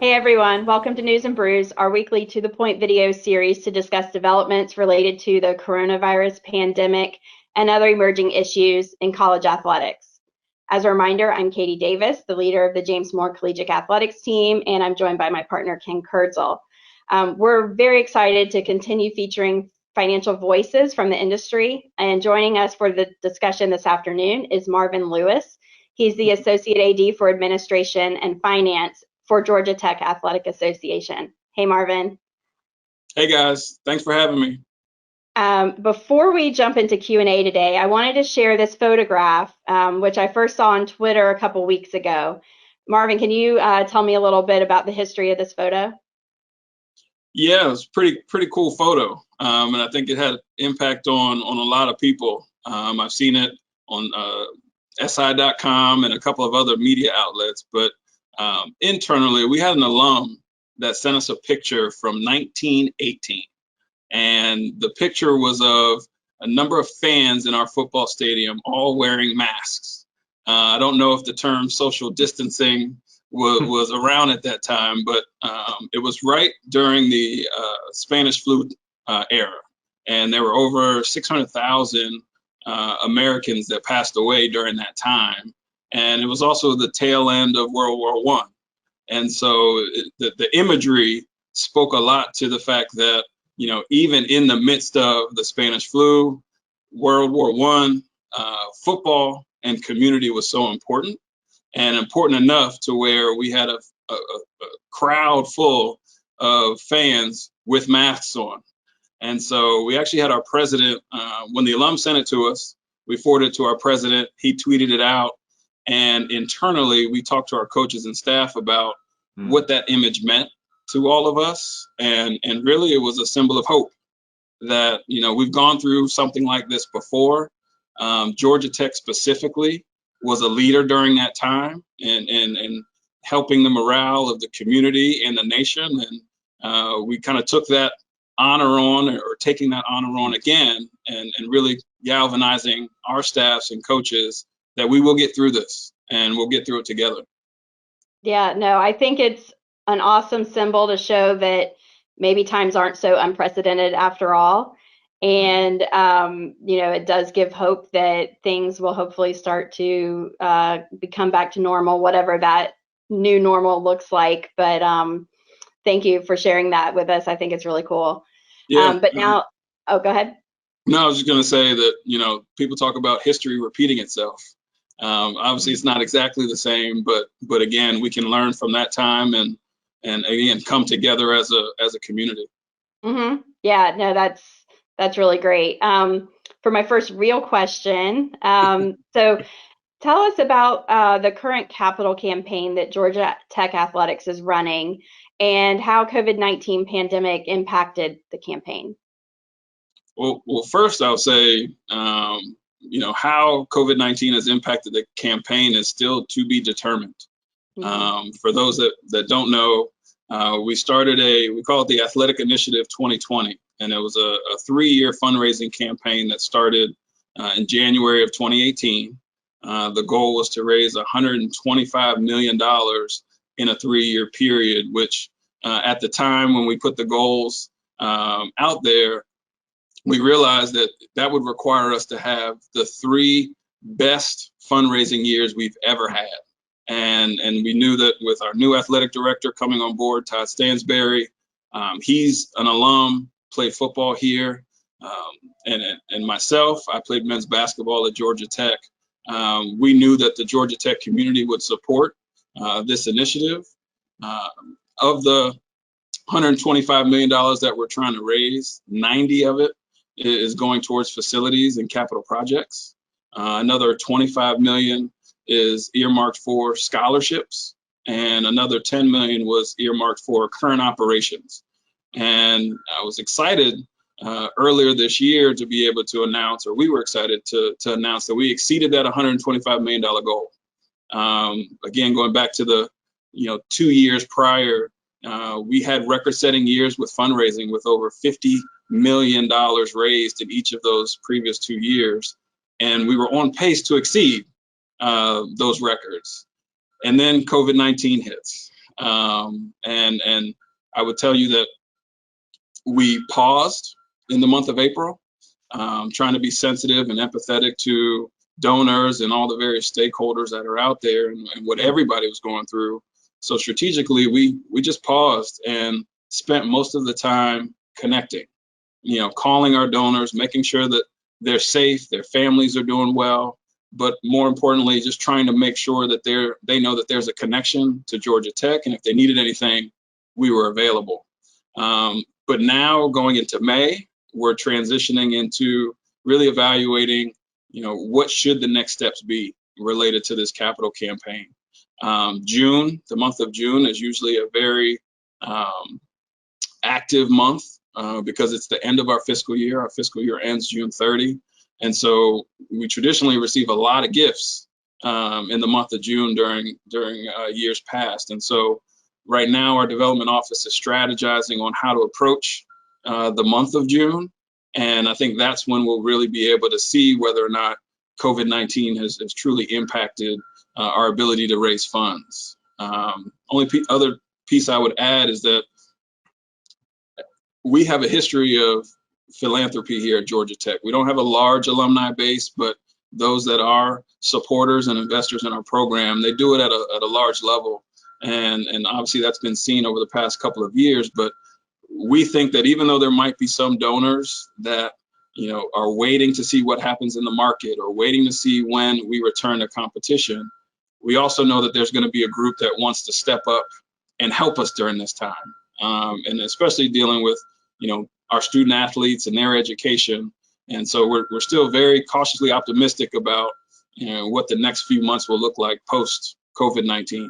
Hey everyone, welcome to News and Brews, our weekly to the point video series to discuss developments related to the coronavirus pandemic and other emerging issues in college athletics. As a reminder, I'm Katie Davis, the leader of the James Moore Collegiate Athletics team, and I'm joined by my partner Ken Kurtzel. We're very excited to continue featuring financial voices from the industry, and joining us for the discussion this afternoon is Marvin Lewis. He's the Associate AD for Administration and Finance for Georgia Tech Athletic Association. Hey, Marvin. Hey, guys. Thanks for having me. Before we jump into Q&A today, I wanted to share this photograph, which I first saw on Twitter a couple weeks ago. Marvin, can you tell me a little bit about the history of this photo? Yeah, it's pretty cool photo, and I think it had impact on a lot of people. I've seen it on SI.com and a couple of other media outlets, but internally, we had an alum that sent us a picture from 1918, and the picture was of a number of fans in our football stadium all wearing masks. I don't know if the term social distancing was around at that time, but it was right during the Spanish flu era, and there were over 600,000 Americans that passed away during that time. And it was also the tail end of World War I. And so the imagery spoke a lot to the fact that, even in the midst of the Spanish flu, World War I, football and community was so important, and important enough to where we had a crowd full of fans with masks on. And so we actually had our president, when the alum sent it to us, we forwarded it to our president, he tweeted it out. And internally, we talked to our coaches and staff about what that image meant to all of us. And really, it was a symbol of hope that, we've gone through something like this before. Georgia Tech specifically was a leader during that time and helping the morale of the community and the nation. And we kind of took that honor on, or taking that honor on again, and really galvanizing our staffs and coaches that we will get through this, and we'll get through it together. Yeah, no, I think it's an awesome symbol to show that maybe times aren't so unprecedented after all. And, it does give hope that things will hopefully start to become back to normal, whatever that new normal looks like. But thank you for sharing that with us. I think it's really cool. Yeah. But now, oh, go ahead. No, I was just going to say that, people talk about history repeating itself. Obviously, it's not exactly the same, but again, we can learn from that time and again come together as a community. Mm-hmm. Yeah, no, that's really great. For my first real question, so tell us about the current capital campaign that Georgia Tech Athletics is running and how COVID-19 pandemic impacted the campaign. Well, first I'll say, how COVID-19 has impacted the campaign is still to be determined. Mm-hmm. For those that don't know, we started we call it the Athletic Initiative 2020, and it was a 3-year fundraising campaign that started in January of 2018. The goal was to raise $125 million in a 3-year period, which at the time when we put the goals out there, we realized that would require us to have the 3 best fundraising years we've ever had. And we knew that with our new athletic director coming on board, Todd Stansberry, he's an alum, played football here, and myself, I played men's basketball at Georgia Tech. We knew that the Georgia Tech community would support this initiative. Of the $125 million that we're trying to raise, 90 of it is going towards facilities and capital projects. Another 25 million is earmarked for scholarships, and another 10 million was earmarked for current operations. And I was excited earlier this year to be able to announce, or we were excited to announce that we exceeded that $125 million goal. Again, going back to the 2 years prior, we had record-setting years with fundraising, with over $50 million raised in each of those previous 2 years, and we were on pace to exceed those records. And then COVID-19 hits. And I would tell you that we paused in the month of April, trying to be sensitive and empathetic to donors and all the various stakeholders that are out there and what everybody was going through. So strategically, we just paused and spent most of the time connecting, calling our donors, making sure that they're safe, their families are doing well, but more importantly, just trying to make sure that they know that there's a connection to Georgia Tech, and if they needed anything, we were available. But now going into May, we're transitioning into really evaluating, what should the next steps be related to this capital campaign. June, the month of June, is usually a very active month because it's the end of our fiscal year. Our fiscal year ends June 30. And so we traditionally receive a lot of gifts in the month of June during years past. And so right now, our development office is strategizing on how to approach the month of June. And I think that's when we'll really be able to see whether or not COVID-19 has truly impacted our ability to raise funds. Other piece I would add is that we have a history of philanthropy here at Georgia Tech. We don't have a large alumni base, but those that are supporters and investors in our program, they do it at a large level. And obviously that's been seen over the past couple of years, but we think that even though there might be some donors that are waiting to see what happens in the market or waiting to see when we return to competition, we also know that there's going to be a group that wants to step up and help us during this time, and especially dealing with our student athletes and their education. And so we're still very cautiously optimistic about what the next few months will look like post COVID-19.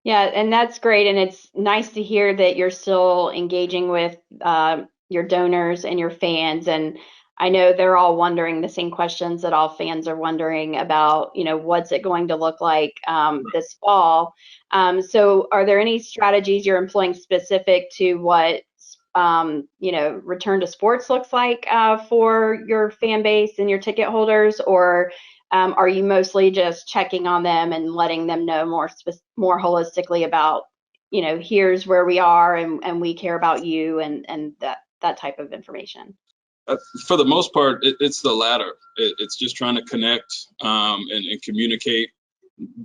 Yeah, and that's great. And it's nice to hear that you're still engaging with your donors and your fans. And I know they're all wondering the same questions that all fans are wondering about, what's it going to look like this fall? So are there any strategies you're employing specific to what, return to sports looks like for your fan base and your ticket holders? Or are you mostly just checking on them and letting them know more holistically about, here's where we are and we care about you and that type of information? For the most part, it's the latter. It's just trying to connect and communicate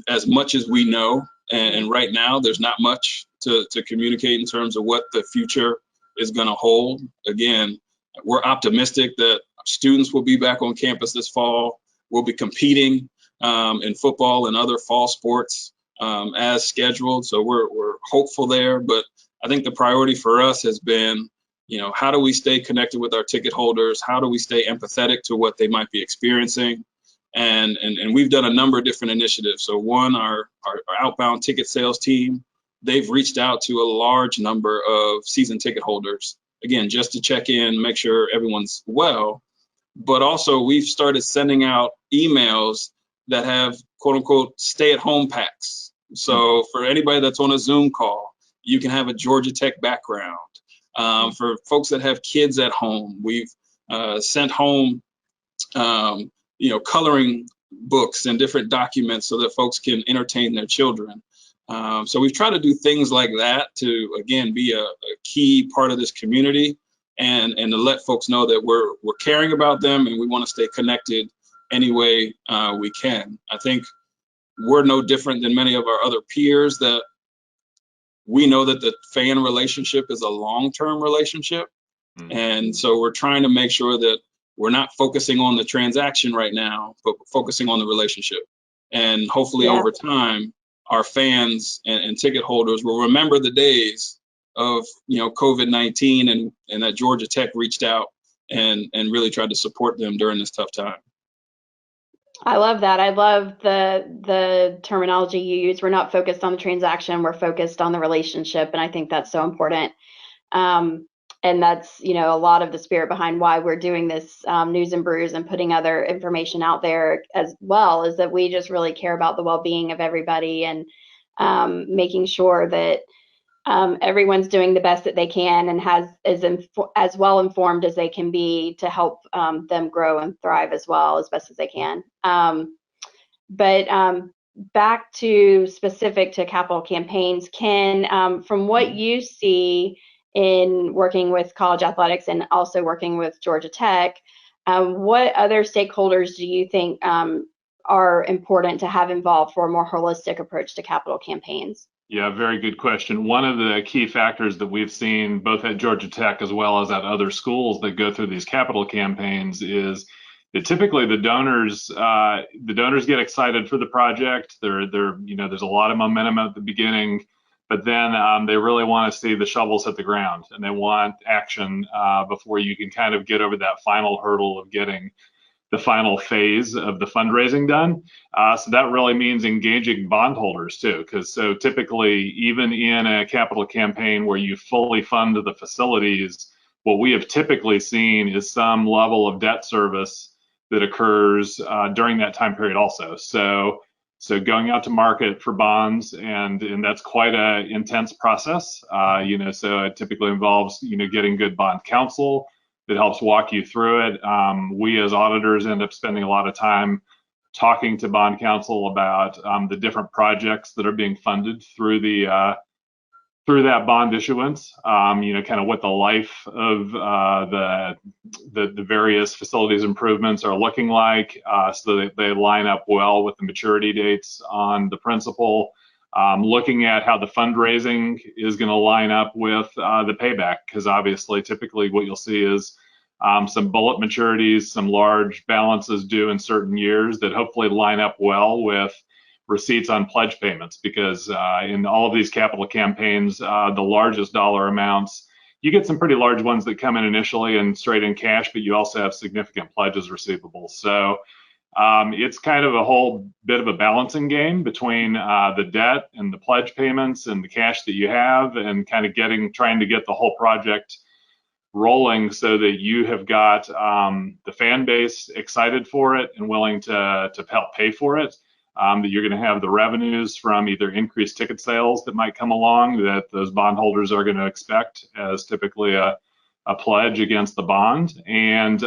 as much as we know. And right now, there's not much to communicate in terms of what the future is going to hold. Again, we're optimistic that students will be back on campus this fall. We'll be competing in football and other fall sports as scheduled. So we're hopeful there. But I think the priority for us has been, how do we stay connected with our ticket holders? How do we stay empathetic to what they might be experiencing? And we've done a number of different initiatives. So one, our outbound ticket sales team, they've reached out to a large number of season ticket holders, again, just to check in, make sure everyone's well. But also we've started sending out emails that have quote unquote stay-at-home packs. So for anybody that's on a Zoom call, you can have a Georgia Tech background. For folks that have kids at home, we've sent home coloring books and different documents so that folks can entertain their children. So we've tried to do things like that to, again, be a key part of this community and to let folks know that we're caring about them and we want to stay connected any way we can. I think we're no different than many of our other peers, that we know that the fan relationship is a long-term relationship. And so we're trying to make sure that we're not focusing on the transaction right now, but focusing on the relationship. And hopefully over time, our fans and ticket holders will remember the days of COVID-19 and that Georgia Tech reached out and really tried to support them during this tough time. I love that. I love the terminology you use. We're not focused on the transaction. We're focused on the relationship. And I think that's so important. And that's, a lot of the spirit behind why we're doing this News and Brews and putting other information out there as well, is that we just really care about the well-being of everybody and making sure that everyone's doing the best that they can and is as well informed as they can be to help them grow and thrive as well as best as they can. But back to specific to capital campaigns, can from what you see in working with college athletics and also working with Georgia Tech, what other stakeholders do you think are important to have involved for a more holistic approach to capital campaigns? Yeah, very good question. One of the key factors that we've seen both at Georgia Tech as well as at other schools that go through these capital campaigns is that typically the donors get excited for the project. There's a lot of momentum at the beginning, but then they really want to see the shovels hit the ground, and they want action before you can kind of get over that final hurdle of getting the final phase of the fundraising done. So that really means engaging bondholders too, because so typically even in a capital campaign where you fully fund the facilities, what we have typically seen is some level of debt service that occurs during that time period also. So going out to market for bonds, and that's quite an intense process. So it typically involves getting good bond counsel that helps walk you through it. We as auditors end up spending a lot of time talking to bond counsel about the different projects that are being funded through that bond issuance. Kind of what the life of the various facilities improvements are looking like, so that they line up well with the maturity dates on the principal. Looking at how the fundraising is going to line up with the payback, because obviously typically what you'll see is some bullet maturities, some large balances due in certain years that hopefully line up well with receipts on pledge payments, because in all of these capital campaigns, the largest dollar amounts, you get some pretty large ones that come in initially and straight in cash, but you also have significant pledges receivable. So it's kind of a whole bit of a balancing game between the debt and the pledge payments and the cash that you have, and kind of trying to get the whole project rolling so that you have got the fan base excited for it and willing to help pay for it. That you're going to have the revenues from either increased ticket sales that might come along that those bondholders are going to expect as typically a pledge against the bond, and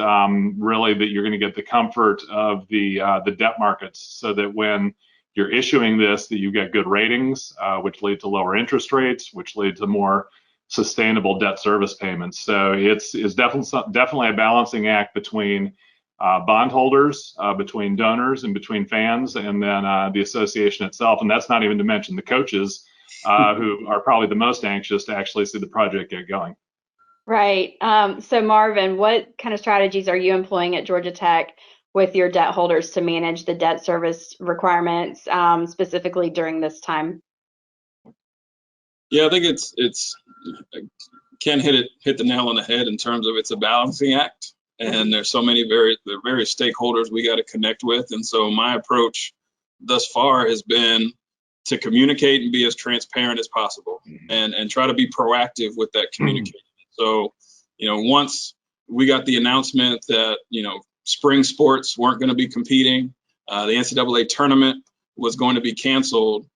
really that you're going to get the comfort of the debt markets, so that when you're issuing this, that you get good ratings, which lead to lower interest rates, which lead to more sustainable debt service payments. So it's definitely a balancing act between bondholders, between donors, and between fans, and then the association itself. And that's not even to mention the coaches, who are probably the most anxious to actually see the project get going. Right. So Marvin, what kind of strategies are you employing at Georgia Tech with your debt holders to manage the debt service requirements, specifically during this time? Yeah, I think it's Ken hit the nail on the head in terms of it's a balancing act, and there's so many various stakeholders we got to connect with. And so my approach thus far has been to communicate and be as transparent as possible, and try to be proactive with that communication. So, once we got the announcement that, spring sports weren't going to be competing, the NCAA tournament was going to be canceled,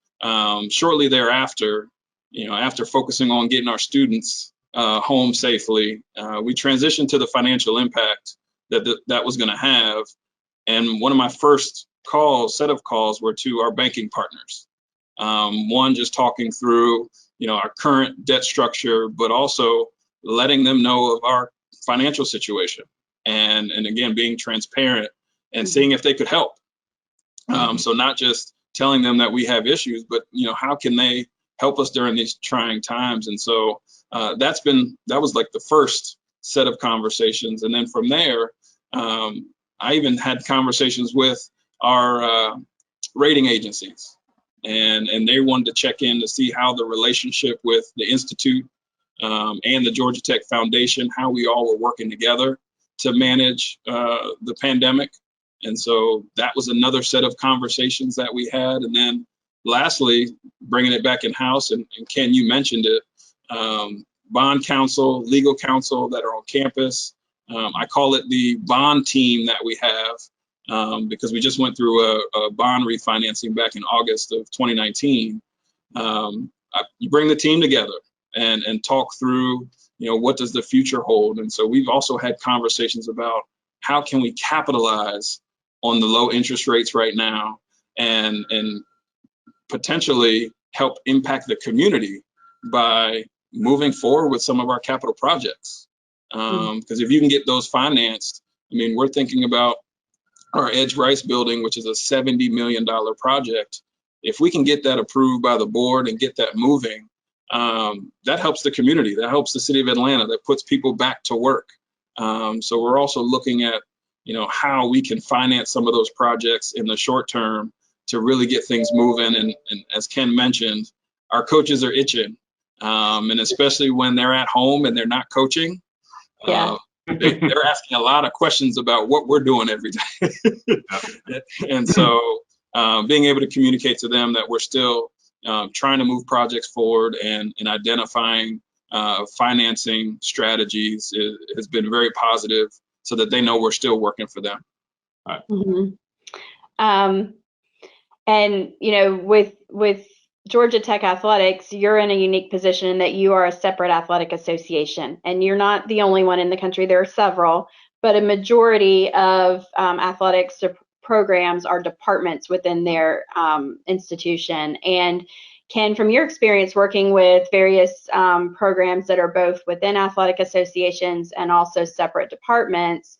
shortly thereafter, after focusing on getting our students home safely, we transitioned to the financial impact that was going to have. And one of my first set of calls were to our banking partners. One, just talking through, our current debt structure, but also letting them know of our financial situation, and again, being transparent and seeing if they could help. So not just telling them that we have issues, but how can they help us during these trying times? And so that was like the first set of conversations. And then from there, I even had conversations with our rating agencies, and they wanted to check in to see how the relationship with the Institute and the Georgia Tech Foundation, how we all were working together to manage the pandemic. And so that was another set of conversations that we had. And then lastly, bringing it back in-house, and Ken, you mentioned it, bond counsel, legal counsel that are on campus. I call it the bond team that we have, because we just went through a bond refinancing back in August of 2019. You bring the team together and talk through, what does the future hold? And so we've also had conversations about how can we capitalize on the low interest rates right now, and potentially help impact the community by moving forward with some of our capital projects. Because if you can get those financed, I mean, we're thinking about our Edge Rice building, which is a $70 million project. If we can get that approved by the board and get that moving, that helps the community, that helps the city of Atlanta, that puts people back to work. So we're also looking at, how we can finance some of those projects in the short term to really get things moving. And as Ken mentioned, our coaches are itching, and especially when they're at home and they're not coaching. Yeah. They're asking a lot of questions about what we're doing every day. And so being able to communicate to them that we're still trying to move projects forward and identifying financing strategies has been very positive, so that they know we're still working for them. Right. And with Georgia Tech Athletics, you're in a unique position in that you are a separate athletic association, and you're not the only one in the country. There are several, but a majority of athletics programs are departments within their institution. And Ken, from your experience working with various programs that are both within athletic associations and also separate departments,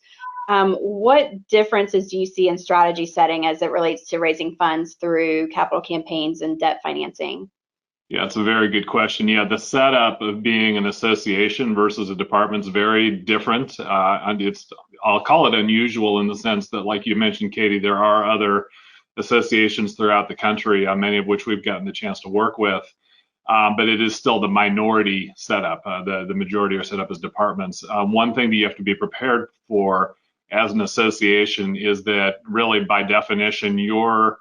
what differences do you see in strategy setting as it relates to raising funds through capital campaigns and debt financing? Yeah, it's a very good question. Yeah, the setup of being an association versus a department is very different. And I'll call it unusual in the sense that, like you mentioned, Katie, there are other associations throughout the country, many of which we've gotten the chance to work with. But it is still the minority setup. The majority are set up as departments. One thing that you have to be prepared for as an association is that really, by definition, your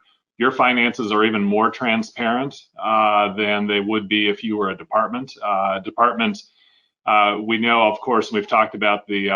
finances are even more transparent than they would be if you were a department. We know, of course, we've talked about the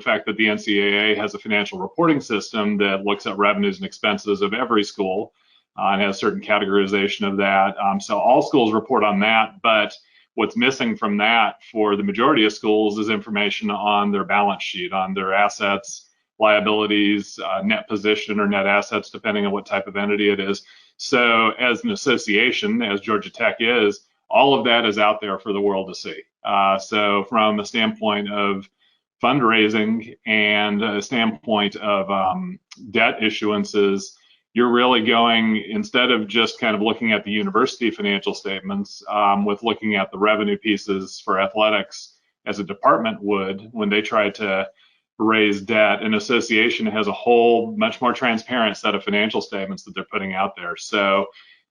fact that the NCAA has a financial reporting system that looks at revenues and expenses of every school and has certain categorization of that. So all schools report on that, but what's missing from that for the majority of schools is information on their balance sheet, on their assets, liabilities, net position or net assets, depending on what type of entity it is. So as an association, as Georgia Tech is, all of that is out there for the world to see. So from a standpoint of fundraising and a standpoint of debt issuances, you're really going, instead of just kind of looking at the university financial statements, with looking at the revenue pieces for athletics as a department would when they try to raise debt. An association has a whole much more transparent set of financial statements that they're putting out there. So,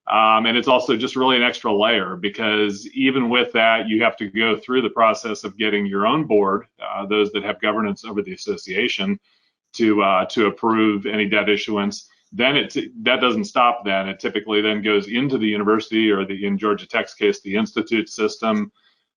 and it's also just really an extra layer, because even with that, you have to go through the process of getting your own board, those that have governance over the association, to approve any debt issuance. Then that doesn't stop then. It typically then goes into the university, or in Georgia Tech's case, the institute system.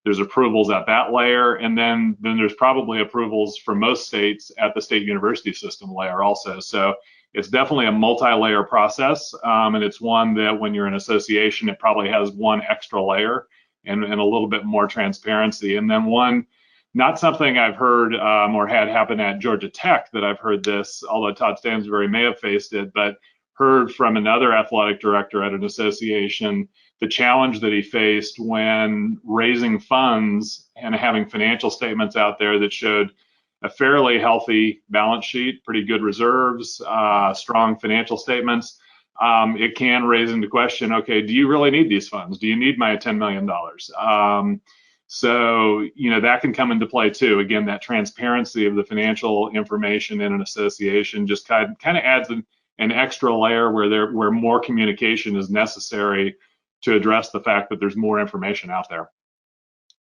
There's approvals at that layer, and then there's probably approvals for most states at the state university system layer also. So it's definitely a multi-layer process, and it's one that when you're an association, it probably has one extra layer and a little bit more transparency. And then one, not something I've heard or had happen at Georgia Tech that I've heard this, although Todd Stansbury may have faced it, but heard from another athletic director at an association the challenge that he faced when raising funds and having financial statements out there that showed a fairly healthy balance sheet, pretty good reserves, strong financial statements. It can raise into question, okay, do you really need these funds? Do you need my $10 million? So, that can come into play too. Again, that transparency of the financial information in an association just kind of adds an extra layer where more communication is necessary to address the fact that there's more information out there.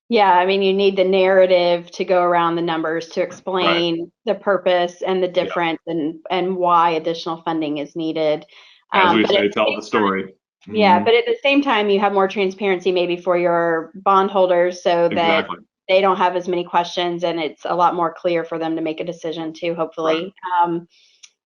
Yeah, I mean, you need the narrative to go around the numbers to explain the purpose and the difference and why additional funding is needed. As we say, tell the story. Yeah, but at the same time, you have more transparency maybe for your bondholders, so that they don't have as many questions, and it's a lot more clear for them to make a decision too, hopefully. Right.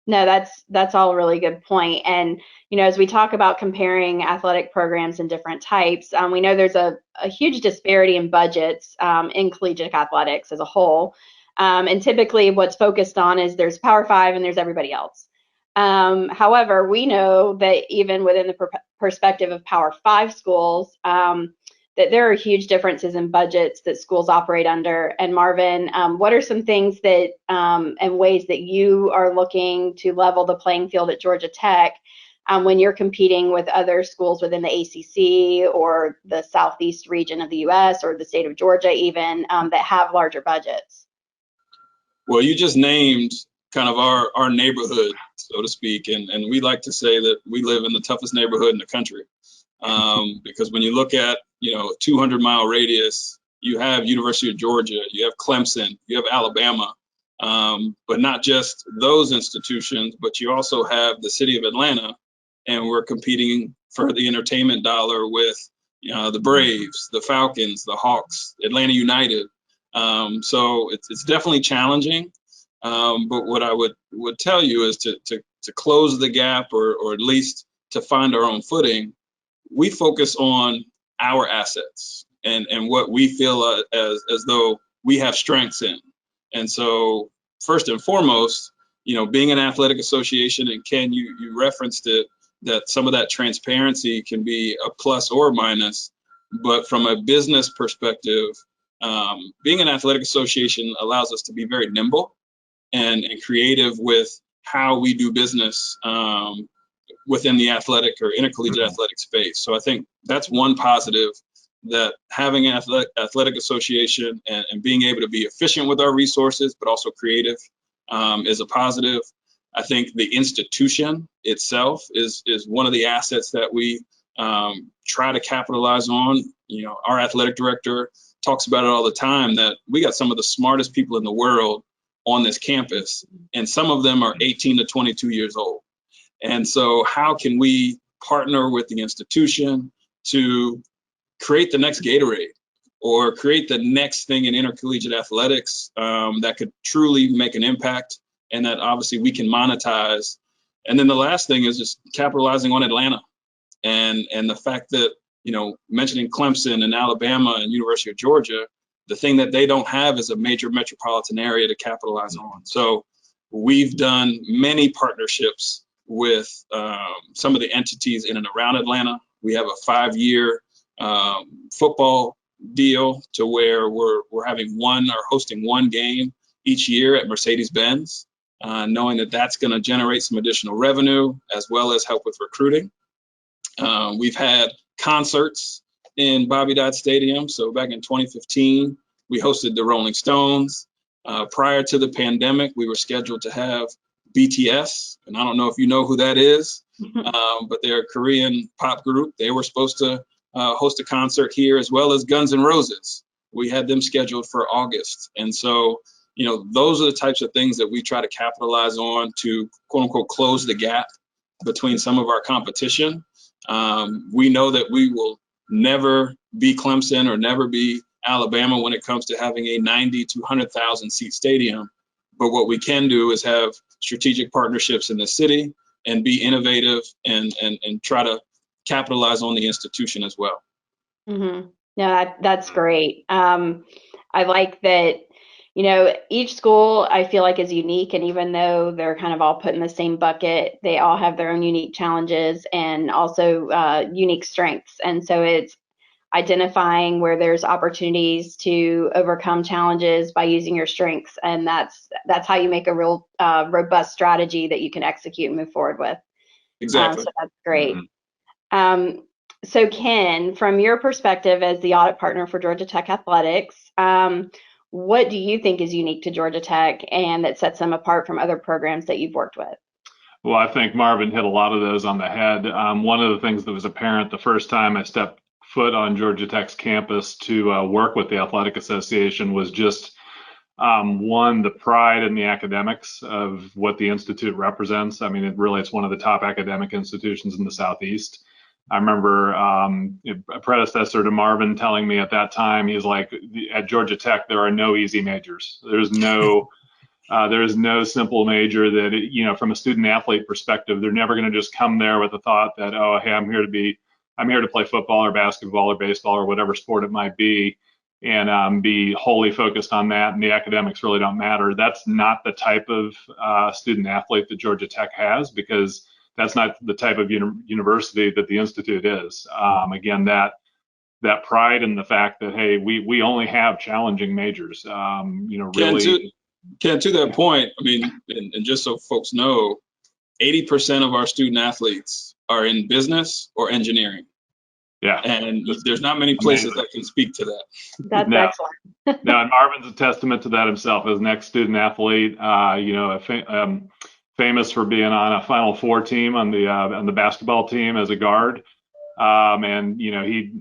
No, that's all a really good point. And, as we talk about comparing athletic programs and different types, we know there's a huge disparity in budgets in collegiate athletics as a whole. And typically what's focused on is there's Power 5 and there's everybody else. However, we know that even within the perspective of Power 5 schools, that there are huge differences in budgets that schools operate under. And Marvin, what are some things that and ways that you are looking to level the playing field at Georgia Tech when you're competing with other schools within the ACC or the Southeast region of the U.S. or the state of Georgia even that have larger budgets? Well, you just named kind of our neighborhood, so to speak, and we like to say that we live in the toughest neighborhood in the country. Because when you look at, 200-mile radius, you have University of Georgia, you have Clemson, you have Alabama, but not just those institutions, but you also have the city of Atlanta, and we're competing for the entertainment dollar with the Braves, the Falcons, the Hawks, Atlanta United. So it's definitely challenging. But what I would tell you is to close the gap or at least to find our own footing. We focus on our assets and what we feel as though we have strengths in. And so first and foremost, being an athletic association, and Ken, you referenced it, that some of that transparency can be a plus or a minus. But from a business perspective, being an athletic association allows us to be very nimble and creative with how we do business within the athletic or intercollegiate athletic space. So I think that's one positive, that having an athletic association and being able to be efficient with our resources, but also creative is a positive. I think the institution itself is one of the assets that we try to capitalize on. Our athletic director talks about it all the time, that we got some of the smartest people in the world on this campus, and some of them are 18 to 22 years old. And so how can we partner with the institution to create the next Gatorade or create the next thing in intercollegiate athletics that could truly make an impact and that obviously we can monetize? And then the last thing is just capitalizing on Atlanta and the fact that, mentioning Clemson and Alabama and University of Georgia, the thing that they don't have is a major metropolitan area to capitalize on. So we've done many partnerships with some of the entities in and around Atlanta. We have a 5-year football deal to where we're hosting one game each year at Mercedes-Benz, knowing that that's going to generate some additional revenue as well as help with recruiting. We've had concerts in Bobby Dodd Stadium. So back in 2015, we hosted the Rolling Stones. Prior to the pandemic, we were scheduled to have BTS, and I don't know if you know who that is, but they're a Korean pop group. They were supposed to host a concert here, as well as Guns N' Roses. We had them scheduled for August. And so, those are the types of things that we try to capitalize on to, quote unquote, close the gap between some of our competition. We know that we will never be Clemson or never be Alabama when it comes to having a 90 to 100,000 seat stadium. But what we can do is have strategic partnerships in the city and be innovative and try to capitalize on the institution as well. Mm-hmm. Yeah, that's great. I like that, each school I feel like is unique, and even though they're kind of all put in the same bucket, they all have their own unique challenges and also unique strengths. And so it's identifying where there's opportunities to overcome challenges by using your strengths, and that's how you make a real robust strategy that you can execute and move forward with. Exactly. So that's great. So Ken, from your perspective as the audit partner for Georgia Tech Athletics, what do you think is unique to Georgia Tech and that sets them apart from other programs that you've worked with? Well, I think Marvin hit a lot of those on the head. One of the things that was apparent the first time I stepped foot on Georgia Tech's campus to work with the Athletic Association was just one, the pride in the academics of what the Institute represents. I mean, it's one of the top academic institutions in the Southeast. I remember a predecessor to Marvin telling me at that time, he's like, at Georgia Tech, there are no easy majors. There's no simple major that, from a student athlete perspective, they're never going to just come there with the thought that, oh, hey, I'm here to play football or basketball or baseball or whatever sport it might be. and be wholly focused on that, and the academics really don't matter. That's not the type of student athlete that Georgia Tech has, because that's not the type of university that the Institute is. Again, that pride in the fact that, hey, we only have challenging majors. Really. Ken, to that point, I mean, and just so folks know, 80% of our student athletes are in business or engineering. Yeah. And there's not many places that can speak to that. That's excellent. No, and Marvin's a testament to that himself as an ex-student athlete, famous for being on a Final Four team on the basketball team as a guard. And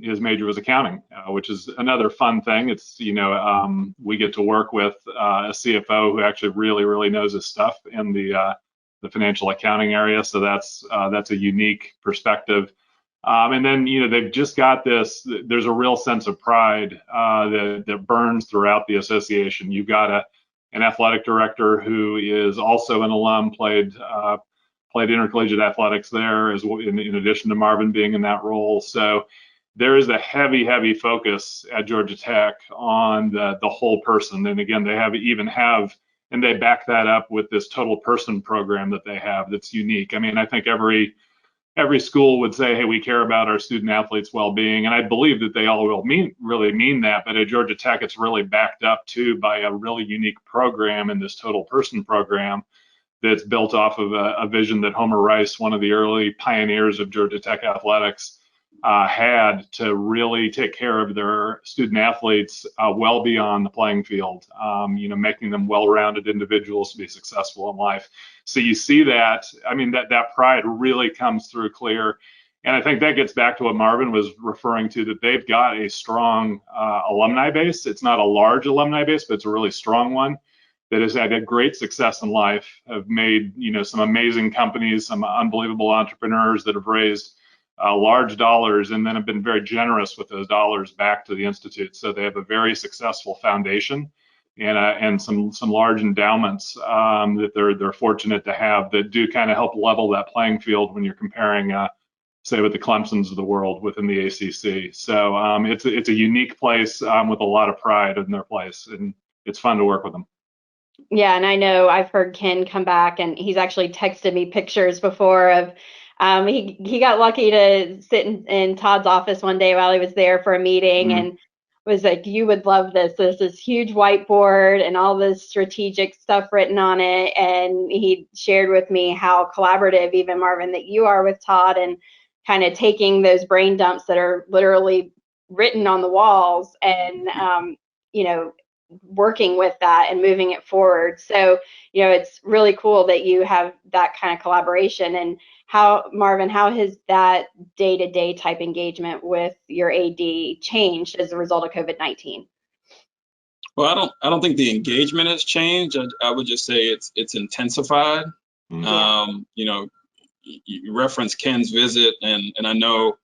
his major was accounting, which is another fun thing. It's we get to work with a CFO who actually really knows his stuff in the financial accounting area. So that's a unique perspective. And then they've just got this. There's a real sense of pride that burns throughout the association. You've got an athletic director who is also an alum, played intercollegiate athletics there, as in addition to Marvin being in that role. So there is a heavy focus at Georgia Tech on the whole person. And again, and they back that up with this total person program that they have that's unique. I mean, I think every school would say, hey, we care about our student athletes' well-being, and I believe that they all really mean that. But at Georgia Tech, it's really backed up too by a really unique program in this total person program that's built off of a vision that Homer Rice, one of the early pioneers of Georgia Tech athletics, had to really take care of their student athletes well beyond the playing field, making them well-rounded individuals to be successful in life. So you see that, I mean, that pride really comes through clear. And I think that gets back to what Marvin was referring to, that they've got a strong alumni base. It's not a large alumni base, but it's a really strong one that has had a great success in life, have made, some amazing companies, some unbelievable entrepreneurs that have raised large dollars and then have been very generous with those dollars back to the Institute. So they have a very successful foundation and some large endowments that they're fortunate to have, that do kind of help level that playing field when you're comparing, say, with the Clemsons of the world within the ACC. So it's a unique place with a lot of pride in their place, and it's fun to work with them. Yeah, and I know I've heard Ken come back, and he's actually texted me pictures before of he got lucky to sit in Todd's office one day while he was there for a meeting, and was like, you would love this. There's this huge whiteboard and all this strategic stuff written on it. And he shared with me how collaborative, even Marvin, that you are with Todd, and kind of taking those brain dumps that are literally written on the walls and, working with that and moving it forward. So, it's really cool that you have that kind of collaboration. And Marvin, how has that day-to-day type engagement with your AD changed as a result of COVID-19? Well, I don't think the engagement has changed. I would just say it's intensified. You reference Ken's visit, and I know,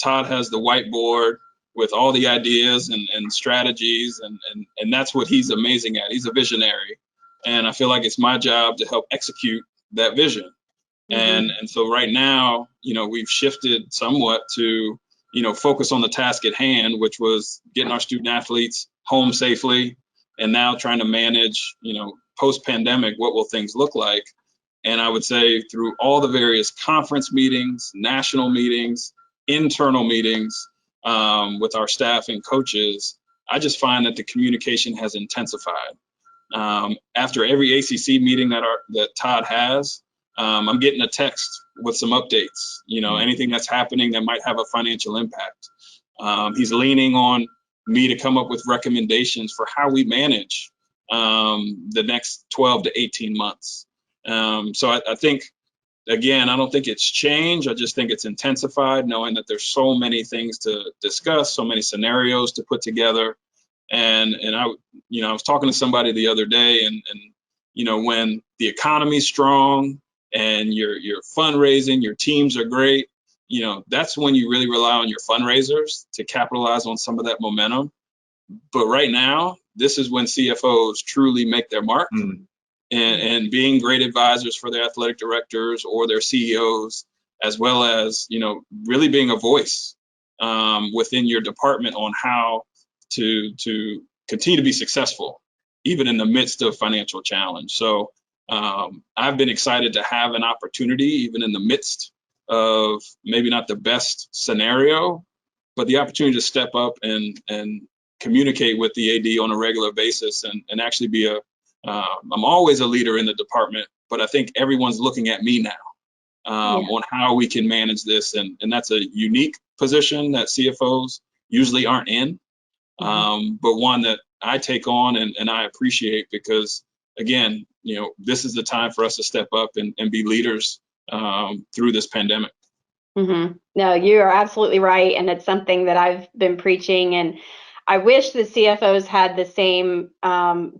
Todd has the whiteboard with all the ideas and strategies, and that's what he's amazing at. He's a visionary, and I feel like it's my job to help execute that vision. And so right now, we've shifted somewhat to, focus on the task at hand, which was getting our student athletes home safely, and now trying to manage, post-pandemic, what will things look like? And I would say through all the various conference meetings, national meetings, internal meetings with our staff and coaches, I just find that the communication has intensified. After every ACC meeting that Todd has, I'm getting a text with some updates, anything that's happening that might have a financial impact. He's leaning on me to come up with recommendations for how we manage the next 12 to 18 months. So I think, again, I don't think it's changed. I just think it's intensified, knowing that there's so many things to discuss, so many scenarios to put together. And I was talking to somebody the other day, and when the economy's strong and you're fundraising, your teams are great, that's when you really rely on your fundraisers to capitalize on some of that momentum. But right now, this is when CFOs truly make their mark, and being great advisors for their athletic directors or their CEOs, as well as, really being a voice within your department on how to continue to be successful, even in the midst of financial challenge. So I've been excited to have an opportunity, even in the midst of maybe not the best scenario, but the opportunity to step up and communicate with the AD on a regular basis and actually be I'm always a leader in the department, but I think everyone's looking at me now on how we can manage this. And that's a unique position that CFOs usually aren't in, but one that I take on and I appreciate because, again, this is the time for us to step up and be leaders through this pandemic. No, you are absolutely right. And it's something that I've been preaching. And I wish the CFOs had the same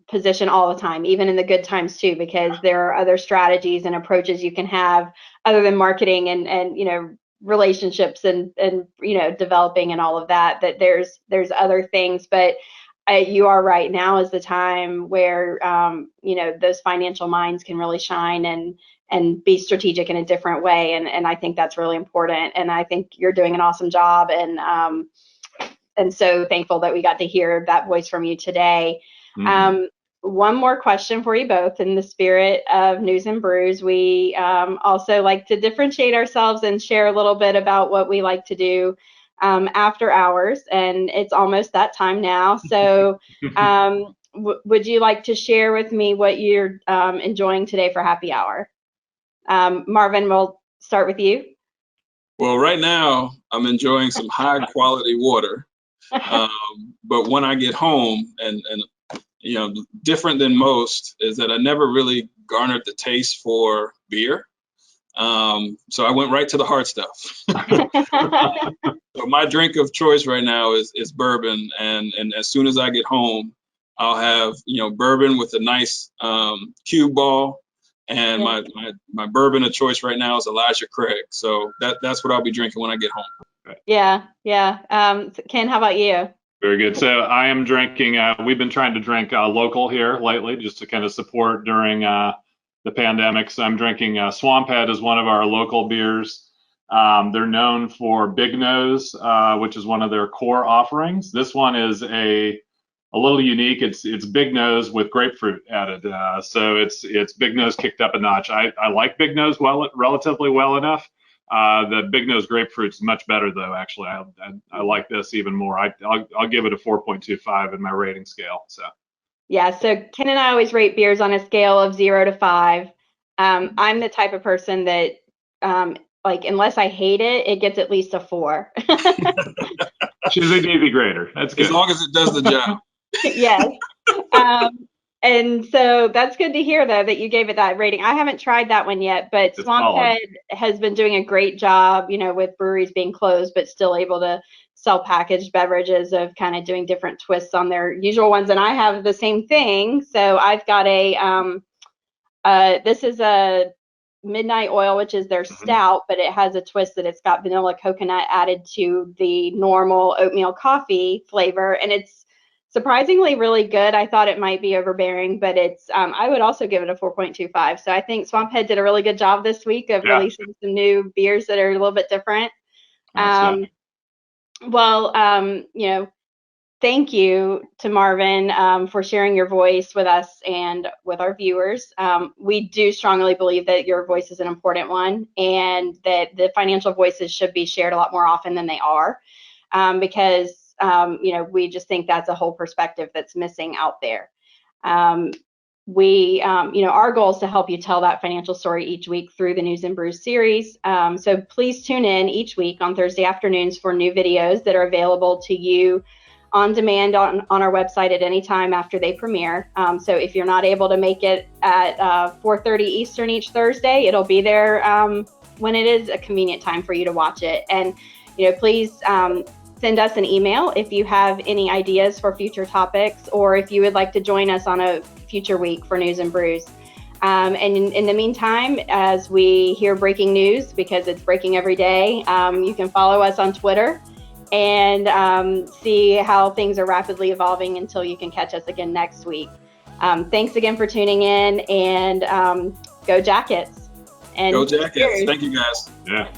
position all the time, even in the good times too, because there are other strategies and approaches you can have other than marketing and relationships and developing and all of that, that there's other things. But you are right. Now is the time where, those financial minds can really shine and be strategic in a different way. And I think that's really important. And I think you're doing an awesome job. And so thankful that we got to hear that voice from you today. One more question for you both. In the spirit of News and Brews, we also like to differentiate ourselves and share a little bit about what we like to do after hours. And it's almost that time now. So would you like to share with me what you're enjoying today for happy hour? Marvin, we'll start with you. Well, right now I'm enjoying some high quality water. But when I get home and different than most is that I never really garnered the taste for beer. So I went right to the hard stuff. So my drink of choice right now is bourbon. And as soon as I get home, I'll have, bourbon with a nice cube ball. And my bourbon of choice right now is Elijah Craig. So that's what I'll be drinking when I get home. Yeah. Ken, how about you? Very good. So I am drinking, we've been trying to drink local here lately just to kind of support during the pandemic. So I'm drinking Swamp Head is one of our local beers. They're known for Big Nose, which is one of their core offerings. This one is a little unique. It's Big Nose with grapefruit added. So it's Big Nose kicked up a notch. I like Big Nose relatively well enough. The Big Nose grapefruit's much better though. Actually, I like this even more. I'll give it a 4.25 in my rating scale. So. Yeah. So Ken and I always rate beers on a scale of 0 to 5. I'm the type of person that, unless I hate it, it gets at least a 4. She's an easy grader. That's good. As long as it does the job. Yes. And so that's good to hear, though, that you gave it that rating. I haven't tried that one yet, but Swamp Head has been doing a great job, with breweries being closed, but still able to sell packaged beverages of kind of doing different twists on their usual ones. And I have the same thing. So I've got this is a Midnight Oil, which is their stout, but it has a twist that it's got vanilla coconut added to the normal oatmeal coffee flavor. And it's surprisingly really good. I thought it might be overbearing, but it's I would also give it a 4.25. So I think Swamp Head did a really good job this week of releasing some new beers that are a little bit different. Thank you to Marvin for sharing your voice with us and with our viewers. We do strongly believe that your voice is an important one and that the financial voices should be shared a lot more often than they are because we just think that's a whole perspective that's missing out there. Our goal is to help you tell that financial story each week through the News and Brews series. So please tune in each week on Thursday afternoons for new videos that are available to you on demand on our website at any time after they premiere. So if you're not able to make it at 4:30 Eastern each Thursday, it'll be there when it is a convenient time for you to watch it. And please send us an email if you have any ideas for future topics or if you would like to join us on a future week for News and Brews. And in the meantime, as we hear breaking news, because it's breaking every day, you can follow us on Twitter and see how things are rapidly evolving until you can catch us again next week. Thanks again for tuning in, and go Jackets. And go Jackets. cheers. Thank you, guys. Yeah.